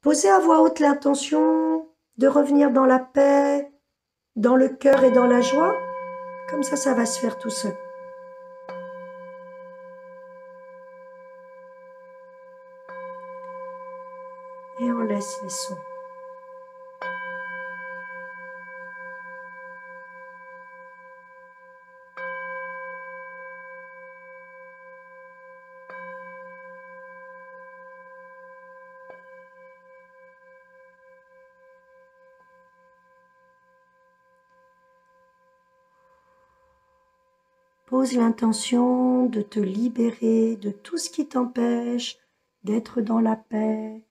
Posez à voix haute l'intention de revenir dans la paix, dans le cœur et dans la joie. Comme ça va se faire tout seul. Et on laisse les sons. Pose l'intention de te libérer de tout ce qui t'empêche d'être dans la paix,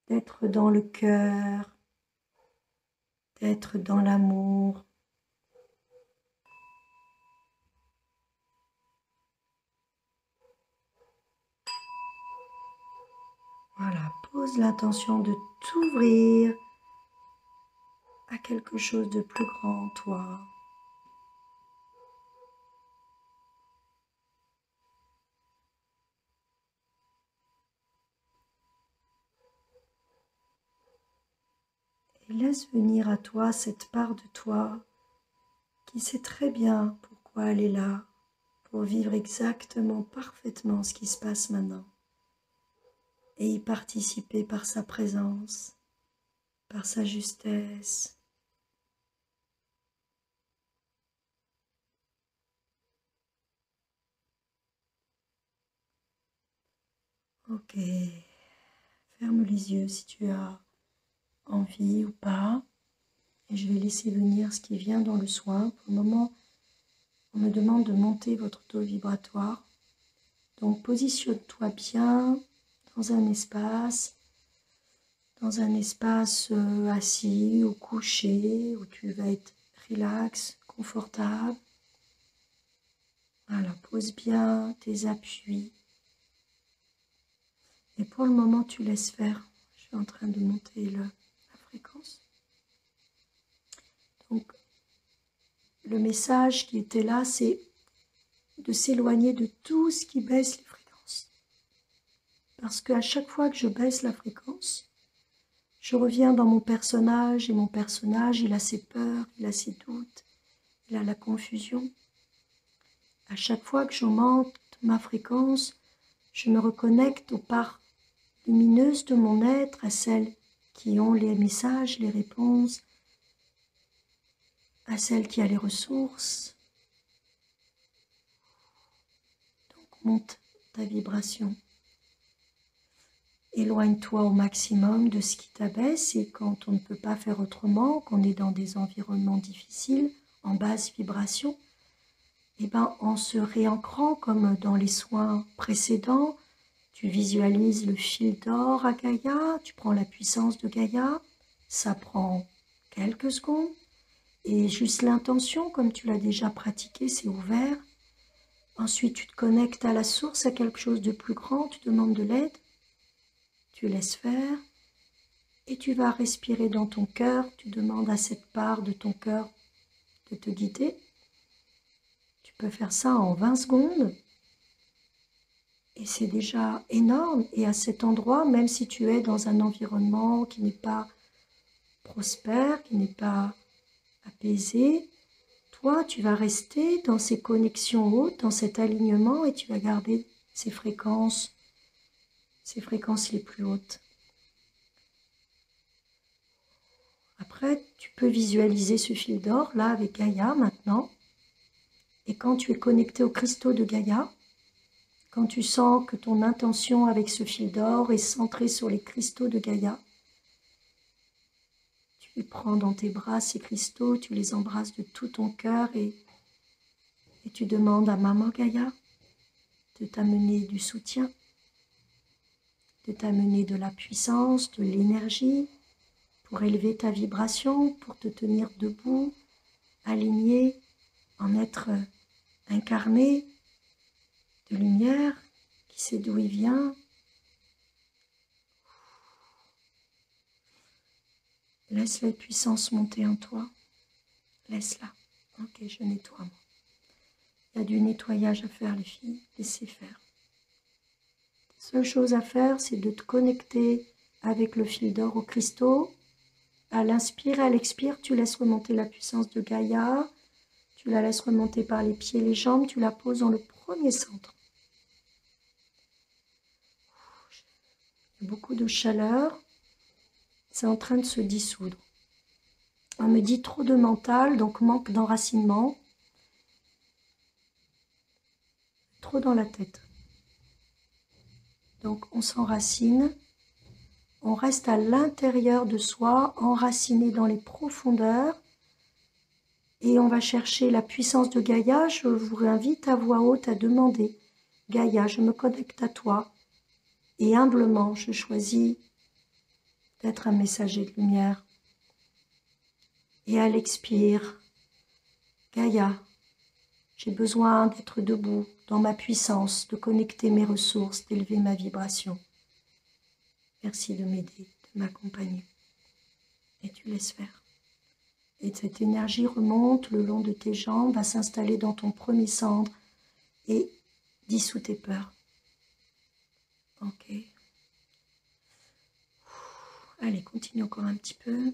d'être dans le cœur, d'être dans l'amour. Voilà, pose l'intention de t'ouvrir à quelque chose de plus grand en toi. Et laisse venir à toi cette part de toi qui sait très bien pourquoi elle est là, pour vivre exactement, parfaitement ce qui se passe maintenant, et y participer par sa présence, par sa justesse. Ok, ferme les yeux si tu as envie ou pas, et je vais laisser venir ce qui vient dans le soin. Pour le moment, on me demande de monter votre taux vibratoire. Donc positionne-toi bien dans un espace assis ou couché, où tu vas être relax, confortable. Voilà, pose bien tes appuis. Et pour le moment, tu laisses faire. Je suis en train de monter la fréquence. Donc, le message qui était là, c'est de s'éloigner de tout ce qui baisse les fréquences. Parce qu'à chaque fois que je baisse la fréquence, je reviens dans mon personnage, et mon personnage, il a ses peurs, il a ses doutes, il a la confusion. À chaque fois que j'augmente ma fréquence, je me reconnecte aux parts lumineuses de mon être, à celles qui ont les messages, les réponses, à celle qui a les ressources. Donc monte ta vibration. Éloigne-toi au maximum de ce qui t'abaisse, et quand on ne peut pas faire autrement, qu'on est dans des environnements difficiles, en basse vibration, eh ben, en se réancrant comme dans les soins précédents, tu visualises le fil d'or à Gaïa, tu prends la puissance de Gaïa, ça prend quelques secondes, et juste l'intention, comme tu l'as déjà pratiqué, c'est ouvert. Ensuite, tu te connectes à la source, à quelque chose de plus grand, tu demandes de l'aide, tu laisses faire, et tu vas respirer dans ton cœur, tu demandes à cette part de ton cœur de te guider. Tu peux faire ça en 20 secondes, et c'est déjà énorme. Et à cet endroit, même si tu es dans un environnement qui n'est pas prospère, qui n'est pas apaisé, toi, tu vas rester dans ces connexions hautes, dans cet alignement, et tu vas garder ces fréquences les plus hautes. Après, tu peux visualiser ce fil d'or, là, avec Gaïa, maintenant. Et quand tu es connecté aux cristaux de Gaïa, quand tu sens que ton intention avec ce fil d'or est centrée sur les cristaux de Gaïa, tu prends dans tes bras ces cristaux, tu les embrasses de tout ton cœur, et tu demandes à Maman Gaïa de t'amener du soutien, de t'amener de la puissance, de l'énergie, pour élever ta vibration, pour te tenir debout, aligné, en être incarné de lumière, qui sait d'où il vient. Laisse la puissance monter en toi. Laisse-la. Ok, je nettoie moi. Il y a du nettoyage à faire, les filles. Laissez faire. La seule chose à faire, c'est de te connecter avec le fil d'or aux cristaux. À l'inspire et à l'expire, tu laisses remonter la puissance de Gaïa. Tu la laisses remonter par les pieds et les jambes. Tu la poses dans le premier centre. Beaucoup de chaleur. C'est en train de se dissoudre. On me dit trop de mental, donc manque d'enracinement. Trop dans la tête. Donc on s'enracine. On reste à l'intérieur de soi, enraciné dans les profondeurs. Et on va chercher la puissance de Gaïa. Je vous invite à voix haute à demander. Gaïa, je me connecte à toi. Et humblement, je choisis d'être un messager de lumière. Et à l'expire, Gaïa, j'ai besoin d'être debout dans ma puissance, de connecter mes ressources, d'élever ma vibration. Merci de m'aider, de m'accompagner. Et tu laisses faire. Et cette énergie remonte le long de tes jambes, va s'installer dans ton premier centre et dissout tes peurs. Ok. Allez, continue encore un petit peu.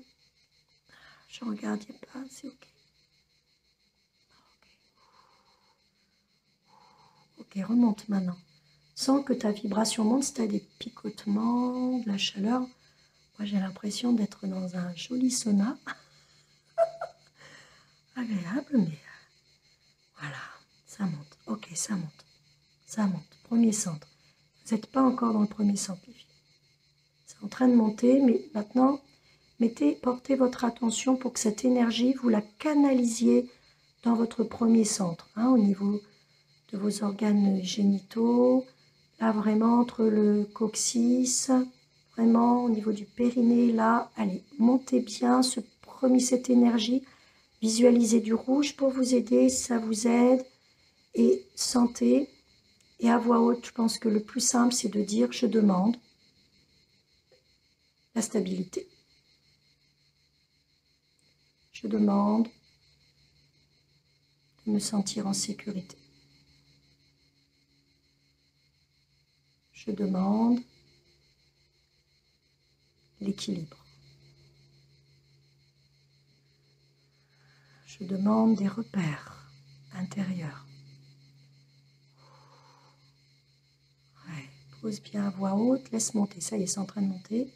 Je regarde, il n'y a pas, c'est ok. Ok, remonte maintenant. Sens que ta vibration monte, si tu as des picotements, de la chaleur. Moi, j'ai l'impression d'être dans un joli sauna. Agréable, mais voilà, ça monte. Ok, ça monte. Ça monte. Premier centre. Vous n'êtes pas encore dans le premier centre, les filles. C'est en train de monter, mais maintenant, portez votre attention pour que cette énergie, vous la canalisiez dans votre premier centre, hein, au niveau de vos organes génitaux, là vraiment entre le coccyx, vraiment au niveau du périnée, là, allez, montez bien cette énergie, visualisez du rouge pour vous aider, ça vous aide, et sentez, et à voix haute, je pense que le plus simple, c'est de dire « je demande » la stabilité. Je demande de me sentir en sécurité. Je demande l'équilibre. Je demande des repères intérieurs. Ouais, pose bien à voix haute, laisse monter. Ça y est, c'est en train de monter.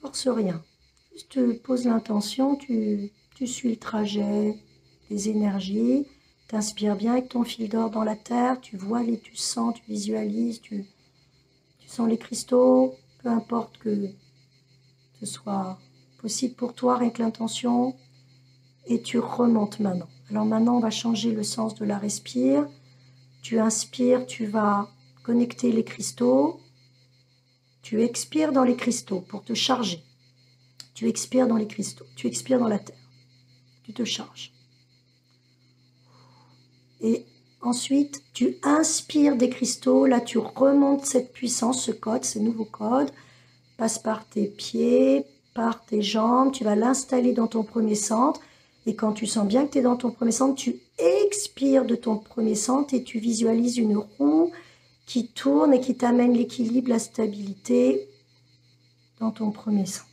Force rien. Juste pose l'intention, tu suis le trajet, les énergies. T'inspires bien avec ton fil d'or dans la terre, tu vois, tu sens, tu visualises, tu sens les cristaux, peu importe que ce soit possible pour toi avec l'intention, et tu remontes maintenant. Alors maintenant, on va changer le sens de la respire. Tu inspires, tu vas connecter les cristaux, tu expires dans les cristaux pour te charger. Tu expires dans les cristaux, tu expires dans la terre, tu te charges. Et ensuite, tu inspires des cristaux, là tu remontes cette puissance, ce code, ce nouveau code, passe par tes pieds, par tes jambes, tu vas l'installer dans ton premier centre, et quand tu sens bien que tu es dans ton premier centre, tu expires de ton premier centre et tu visualises une roue qui tourne et qui t'amène l'équilibre, la stabilité dans ton premier centre.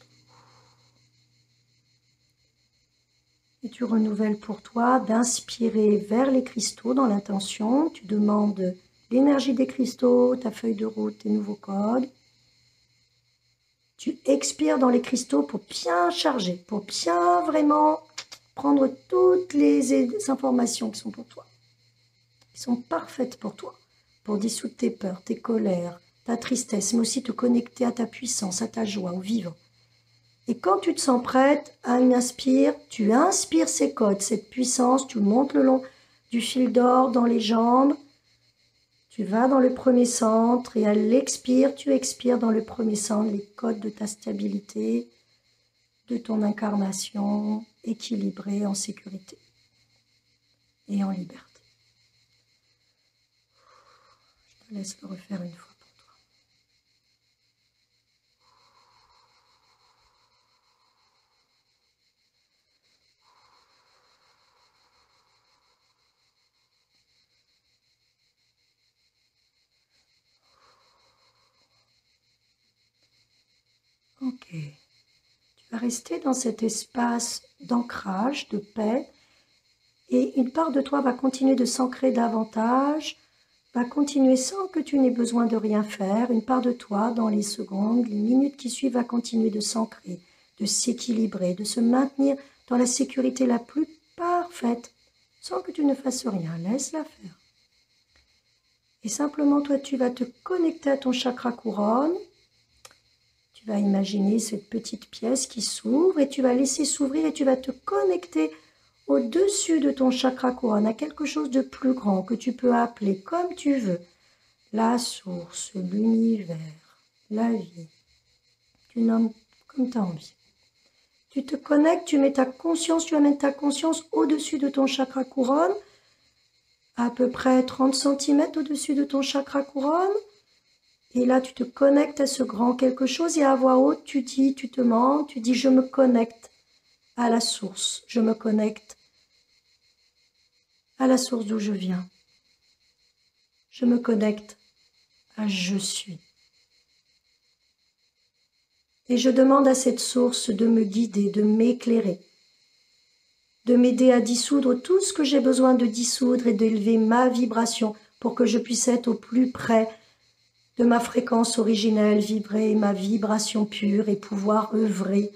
Et tu renouvelles pour toi d'inspirer vers les cristaux dans l'intention. Tu demandes l'énergie des cristaux, ta feuille de route, tes nouveaux codes. Tu expires dans les cristaux pour bien charger, pour bien vraiment prendre toutes les informations qui sont pour toi, qui sont parfaites pour toi, pour dissoudre tes peurs, tes colères, ta tristesse, mais aussi te connecter à ta puissance, à ta joie, au vivant. Et quand tu te sens prête à une inspire, tu inspires ces codes, cette puissance, tu montes le long du fil d'or dans les jambes, tu vas dans le premier centre et à l'expire, tu expires dans le premier centre les codes de ta stabilité, de ton incarnation, équilibrée, en sécurité et en liberté. Je te laisse le refaire une fois pour toi. Tu vas rester dans cet espace d'ancrage, de paix, et une part de toi va continuer de s'ancrer davantage, va continuer sans que tu n'aies besoin de rien faire. Une part de toi, dans les secondes, les minutes qui suivent, va continuer de s'ancrer, de s'équilibrer, de se maintenir dans la sécurité la plus parfaite, sans que tu ne fasses rien. Laisse-la faire. Et simplement, toi, tu vas te connecter à ton chakra couronne. Tu vas imaginer cette petite pièce qui s'ouvre et tu vas laisser s'ouvrir et tu vas te connecter au-dessus de ton chakra couronne à quelque chose de plus grand que tu peux appeler comme tu veux. La source, l'univers, la vie. Tu nommes comme tu as envie. Tu te connectes, tu mets ta conscience, tu amènes ta conscience au-dessus de ton chakra couronne, à peu près 30 cm au-dessus de ton chakra couronne. Et là, tu te connectes à ce grand quelque chose et à voix haute, tu dis, tu te mens, tu dis « je me connecte à la source, je me connecte à la source d'où je viens. Je me connecte à je suis. » Et je demande à cette source de me guider, de m'éclairer, de m'aider à dissoudre tout ce que j'ai besoin de dissoudre et d'élever ma vibration pour que je puisse être au plus près de ma fréquence originelle, vibrer ma vibration pure et pouvoir œuvrer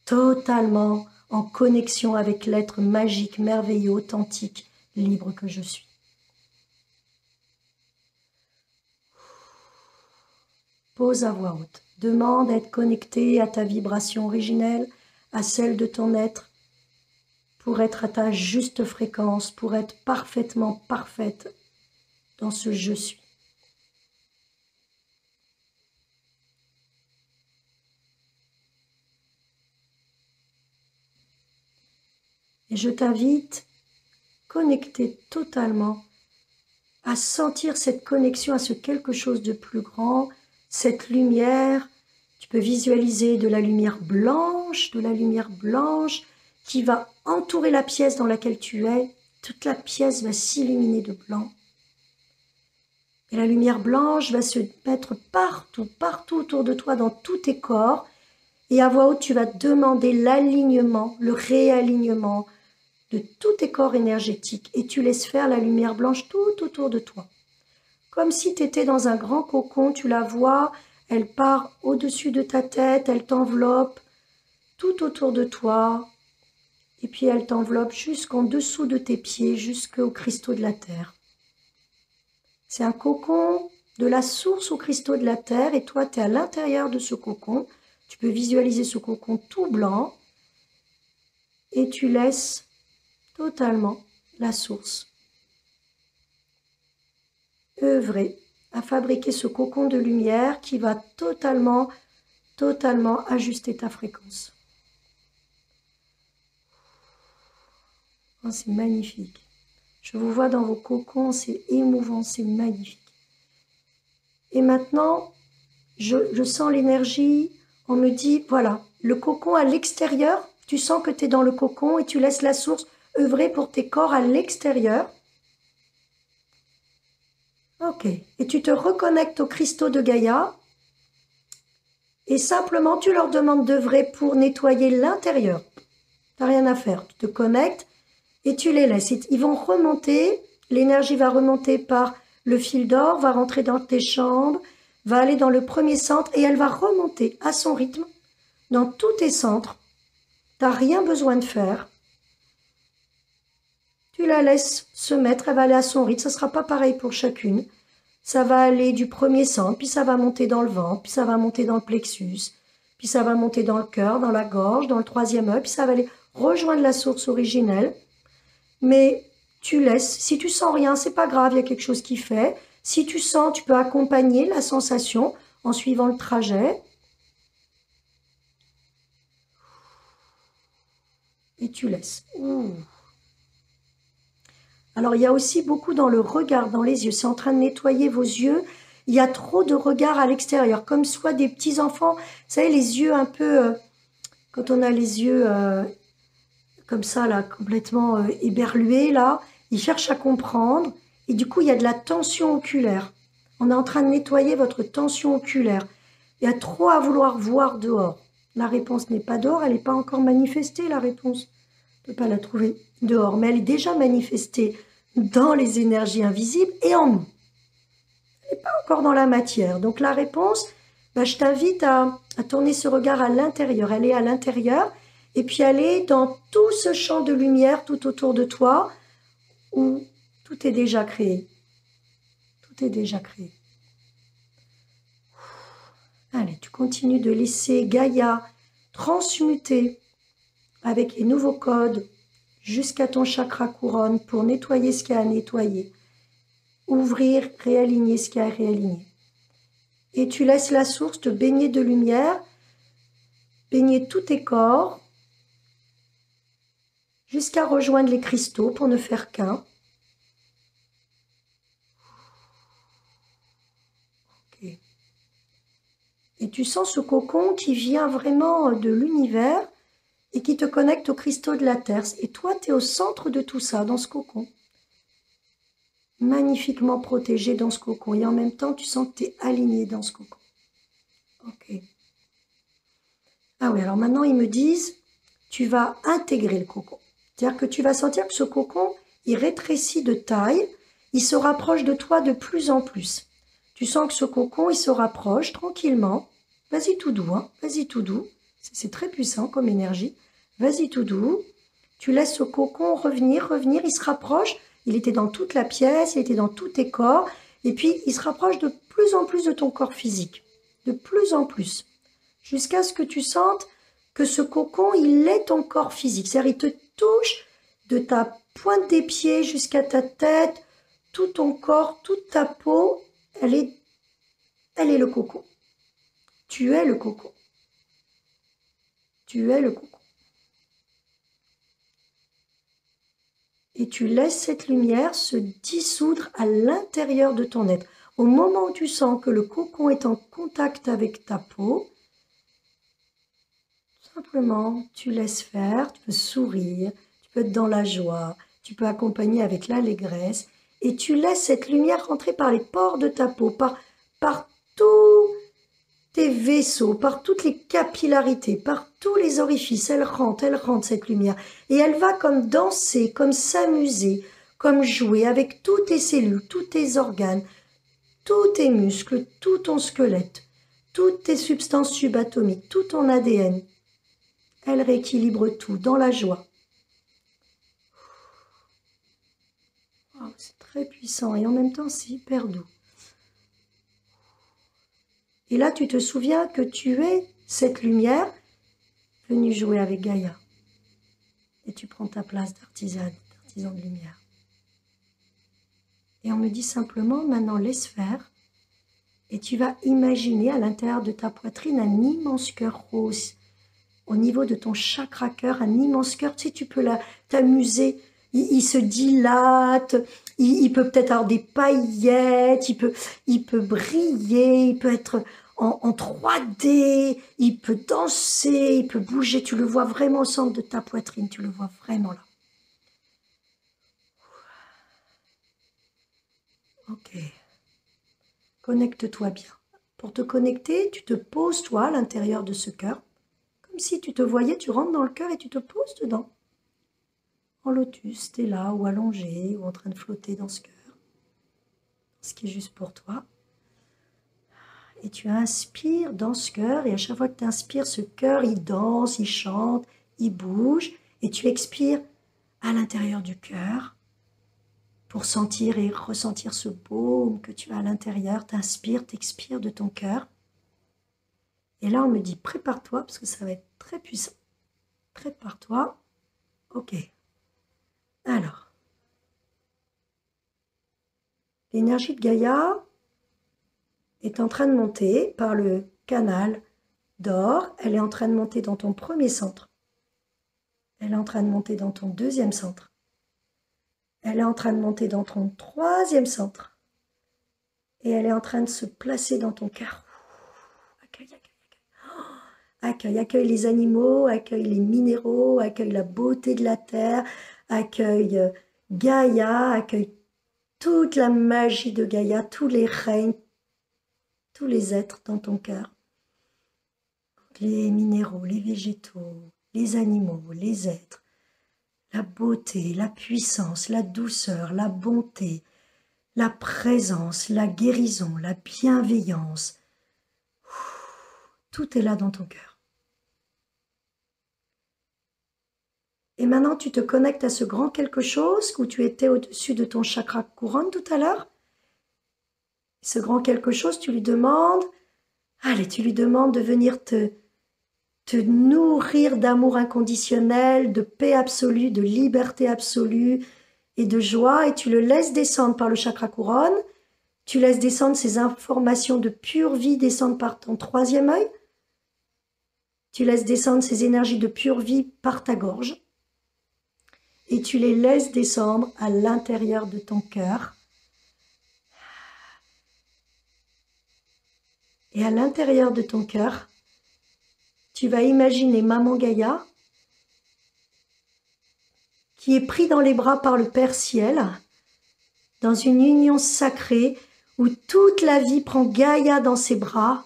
totalement en connexion avec l'être magique, merveilleux, authentique, libre que je suis. Pose à voix haute. Demande à être connecté à ta vibration originelle, à celle de ton être, pour être à ta juste fréquence, pour être parfaitement parfaite dans ce je suis. Et je t'invite, connecté totalement, à sentir cette connexion à ce quelque chose de plus grand, cette lumière. Tu peux visualiser de la lumière blanche qui va entourer la pièce dans laquelle tu es. Toute la pièce va s'illuminer de blanc. Et la lumière blanche va se mettre partout autour de toi, dans tous tes corps. Et à voix haute, tu vas demander l'alignement, le réalignement de tous tes corps énergétiques. Et tu laisses faire la lumière blanche tout autour de toi. Comme si tu étais dans un grand cocon, tu la vois, elle part au-dessus de ta tête, elle t'enveloppe tout autour de toi. Et puis elle t'enveloppe jusqu'en dessous de tes pieds, jusqu'aux cristaux de la terre. C'est un cocon de la source aux cristaux de la terre et toi, tu es à l'intérieur de ce cocon. Tu peux visualiser ce cocon tout blanc et tu laisses totalement la source œuvrer à fabriquer ce cocon de lumière qui va totalement ajuster ta fréquence. Oh, c'est magnifique. Je vous vois dans vos cocons, c'est émouvant, c'est magnifique. Et maintenant, je sens l'énergie, on me dit, voilà, le cocon à l'extérieur, tu sens que tu es dans le cocon et tu laisses la source œuvrer pour tes corps à l'extérieur. Ok, et tu te reconnectes aux cristaux de Gaïa et simplement tu leur demandes d'œuvrer pour nettoyer l'intérieur. Tu n'as rien à faire, tu te connectes et tu les laisses. Ils vont remonter, l'énergie va remonter par le fil d'or, va rentrer dans tes chambres, va aller dans le premier centre et elle va remonter à son rythme dans tous tes centres. Tu n'as rien besoin de faire. Tu la laisses se mettre, elle va aller à son rythme, ça ne sera pas pareil pour chacune. Ça va aller du premier centre, puis ça va monter dans le ventre, puis ça va monter dans le plexus, puis ça va monter dans le cœur, dans la gorge, dans le troisième œil, puis ça va aller rejoindre la source originelle. Mais tu laisses, si tu sens rien, c'est pas grave, il y a quelque chose qui fait. Si tu sens, tu peux accompagner la sensation en suivant le trajet. Et tu laisses. Ouh. Alors, il y a aussi beaucoup dans le regard, dans les yeux. C'est en train de nettoyer vos yeux. Il y a trop de regards à l'extérieur, comme soit des petits-enfants. Vous savez, les yeux un peu... quand on a les yeux comme ça, là, complètement éberlués, là, ils cherchent à comprendre. Et du coup, il y a de la tension oculaire. On est en train de nettoyer votre tension oculaire. et à trop à vouloir voir dehors. La réponse n'est pas dehors, elle n'est pas encore manifestée, la réponse. On ne peut pas la trouver dehors, mais elle est déjà manifestée dans les énergies invisibles et en nous. Elle n'est pas encore dans la matière. Donc la réponse, je t'invite à tourner ce regard à l'intérieur. Elle est à l'intérieur et puis elle est dans tout ce champ de lumière tout autour de toi où tout est déjà créé. Tout est déjà créé. Allez, tu continues de laisser Gaïa transmuter avec les nouveaux codes jusqu'à ton chakra couronne pour nettoyer ce qu'il y a à nettoyer, ouvrir, réaligner ce qu'il y a à réaligner. Et tu laisses la source te baigner de lumière, baigner tous tes corps jusqu'à rejoindre les cristaux pour ne faire qu'un. Okay. Et tu sens ce cocon qui vient vraiment de l'univers et qui te connecte aux cristaux de la Terre. Et toi, tu es au centre de tout ça, dans ce cocon. Magnifiquement protégé dans ce cocon. Et en même temps, tu sens que tu es aligné dans ce cocon. Ok. Ah oui, alors maintenant, ils me disent, tu vas intégrer le cocon. C'est-à-dire que tu vas sentir que ce cocon, il rétrécit de taille, il se rapproche de toi de plus en plus. Tu sens que ce cocon, il se rapproche tranquillement. Vas-y tout doux, hein. Vas-y tout doux. C'est très puissant comme énergie. Vas-y tout doux. Tu laisses ce cocon revenir, il se rapproche. Il était dans toute la pièce, il était dans tous tes corps. Et puis, il se rapproche de plus en plus de ton corps physique. De plus en plus. Jusqu'à ce que tu sentes que ce cocon, il est ton corps physique. C'est-à-dire, il te touche de ta pointe des pieds jusqu'à ta tête, tout ton corps, toute ta peau, elle est le cocon. Tu es le cocon. Tu es le cocon. Et tu laisses cette lumière se dissoudre à l'intérieur de ton être. Au moment où tu sens que le cocon est en contact avec ta peau, simplement, tu laisses faire, tu peux sourire, tu peux être dans la joie, tu peux accompagner avec l'allégresse, et tu laisses cette lumière rentrer par les pores de ta peau, par tous tes vaisseaux, par toutes les capillarités, par tous les orifices. Elle rentre cette lumière, et elle va comme danser, comme s'amuser, comme jouer avec toutes tes cellules, tous tes organes, tous tes muscles, tout ton squelette, toutes tes substances subatomiques, tout ton ADN. Elle rééquilibre tout dans la joie. Oh, c'est très puissant et en même temps c'est hyper doux. Et là tu te souviens que tu es cette lumière venue jouer avec Gaïa. Et tu prends ta place d'artisan de lumière. Et on me dit simplement, maintenant laisse faire. Et tu vas imaginer à l'intérieur de ta poitrine un immense cœur rose. Au niveau de ton chakra cœur, un immense cœur, tu sais, tu peux t'amuser, il se dilate, il peut peut-être avoir des paillettes, il peut briller, il peut être en 3D, il peut danser, il peut bouger, tu le vois vraiment au centre de ta poitrine, tu le vois vraiment là. Ok, connecte-toi bien. Pour te connecter, tu te poses toi à l'intérieur de ce cœur. Comme si tu te voyais, tu rentres dans le cœur et tu te poses dedans. En lotus, tu es là, ou allongé, ou en train de flotter dans ce cœur. Ce qui est juste pour toi. Et tu inspires dans ce cœur, et à chaque fois que tu inspires, ce cœur, il danse, il chante, il bouge. Et tu expires à l'intérieur du cœur pour sentir et ressentir ce baume que tu as à l'intérieur. Tu inspires, tu expires de ton cœur. Et là, on me dit, prépare-toi, parce que ça va être très puissant. Prépare-toi. Ok. Alors, l'énergie de Gaïa est en train de monter par le canal d'or. Elle est en train de monter dans ton premier centre. Elle est en train de monter dans ton deuxième centre. Elle est en train de monter dans ton troisième centre. Et elle est en train de se placer dans ton cœur. Accueille, accueille. Accueille les animaux, accueille les minéraux, accueille la beauté de la terre, accueille Gaïa, accueille toute la magie de Gaïa, tous les règnes, tous les êtres dans ton cœur. les minéraux, les végétaux, les animaux, les êtres, la beauté, la puissance, la douceur, la bonté, la présence, la guérison, la bienveillance. Tout est là dans ton cœur. Et maintenant, tu te connectes à ce grand quelque chose où tu étais au-dessus de ton chakra couronne tout à l'heure. Ce grand quelque chose, tu lui demandes, allez, tu lui demandes de venir te nourrir d'amour inconditionnel, de paix absolue, de liberté absolue et de joie, et tu le laisses descendre par le chakra couronne, tu laisses descendre ces informations de pure vie descendre par ton troisième œil, tu laisses descendre ces énergies de pure vie par ta gorge, et tu les laisses descendre à l'intérieur de ton cœur. Et à l'intérieur de ton cœur, tu vas imaginer Maman Gaïa qui est pris dans les bras par le Père Ciel, dans une union sacrée où toute la vie prend Gaïa dans ses bras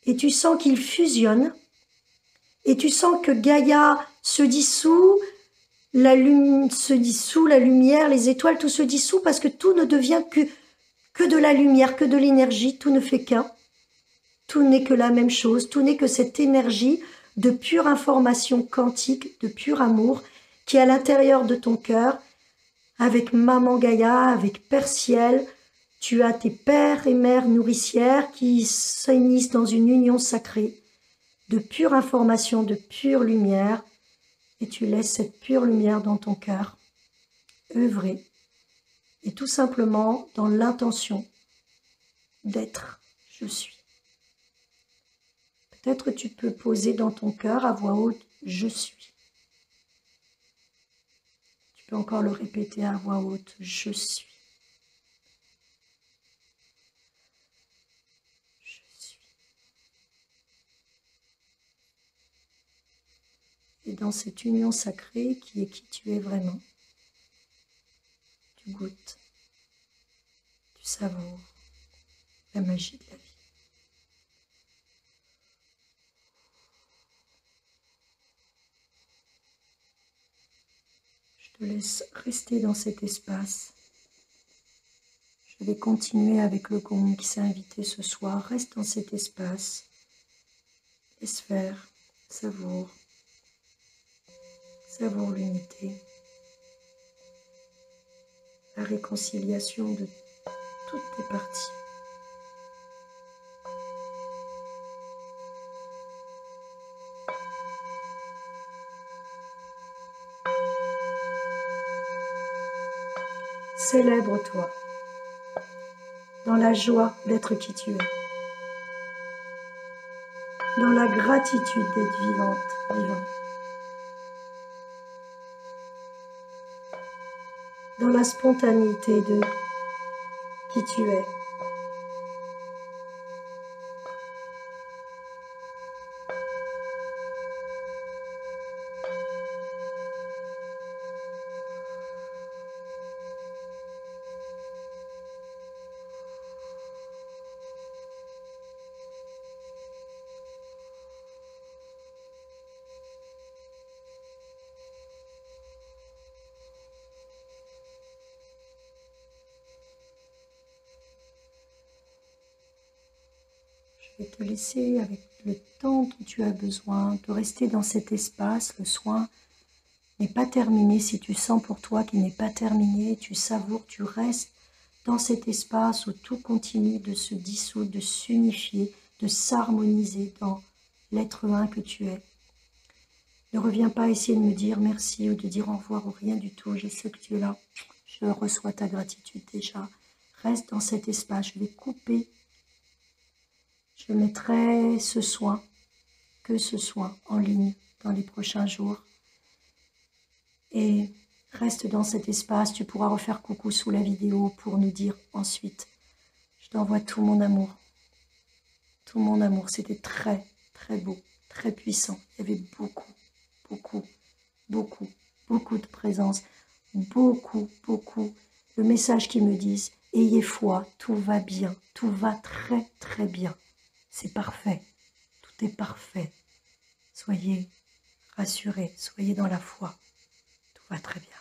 et tu sens qu'il fusionne et tu sens que Gaïa se dissout, la lumière, les étoiles, tout se dissout parce que tout ne devient que de la lumière, que de l'énergie, tout ne fait qu'un. Tout n'est que la même chose, tout n'est que cette énergie de pure information quantique, de pur amour, qui est à l'intérieur de ton cœur, avec Maman Gaïa, avec Père Ciel. Tu as tes pères et mères nourricières qui s'unissent dans une union sacrée, de pure information, de pure lumière, et tu laisses cette pure lumière dans ton cœur œuvrer, et tout simplement dans l'intention d'être « je suis ». Peut-être tu peux poser dans ton cœur à voix haute « je suis ». Tu peux encore le répéter à voix haute « je suis ». Je suis. Et dans cette union sacrée qui est qui tu es vraiment, tu goûtes, tu savoures la magie de la vie. Je te laisse rester dans cet espace. Je vais continuer avec le gong qui s'est invité ce soir. Reste dans cet espace. Laisse faire. Savoure. Savoure l'unité. La réconciliation de toutes tes parties. Célèbre-toi dans la joie d'être qui tu es, dans la gratitude d'être vivante, vivant, dans la spontanéité de qui tu es. Je vais te laisser avec le temps dont tu as besoin de rester dans cet espace. Le soin n'est pas terminé. Si tu sens pour toi qu'il n'est pas terminé, tu savoures, tu restes dans cet espace où tout continue de se dissoudre, de s'unifier, de s'harmoniser dans l'être humain que tu es. Ne reviens pas essayer de me dire merci ou de dire au revoir ou rien du tout. Je sais que tu es là. Je reçois ta gratitude déjà. Reste dans cet espace. Je vais couper. Je mettrai ce soin, que ce soin, en ligne dans les prochains jours. Et reste dans cet espace. Tu pourras refaire coucou sous la vidéo pour nous dire ensuite. Je t'envoie tout mon amour. Tout mon amour. C'était très, très beau, très puissant. Il y avait beaucoup, beaucoup, beaucoup, beaucoup de présence. Beaucoup, beaucoup. Le message qu'ils me disent, ayez foi, tout va bien. Tout va très, très bien. C'est parfait. tout est parfait. Soyez rassurés, soyez dans la foi. Tout va très bien.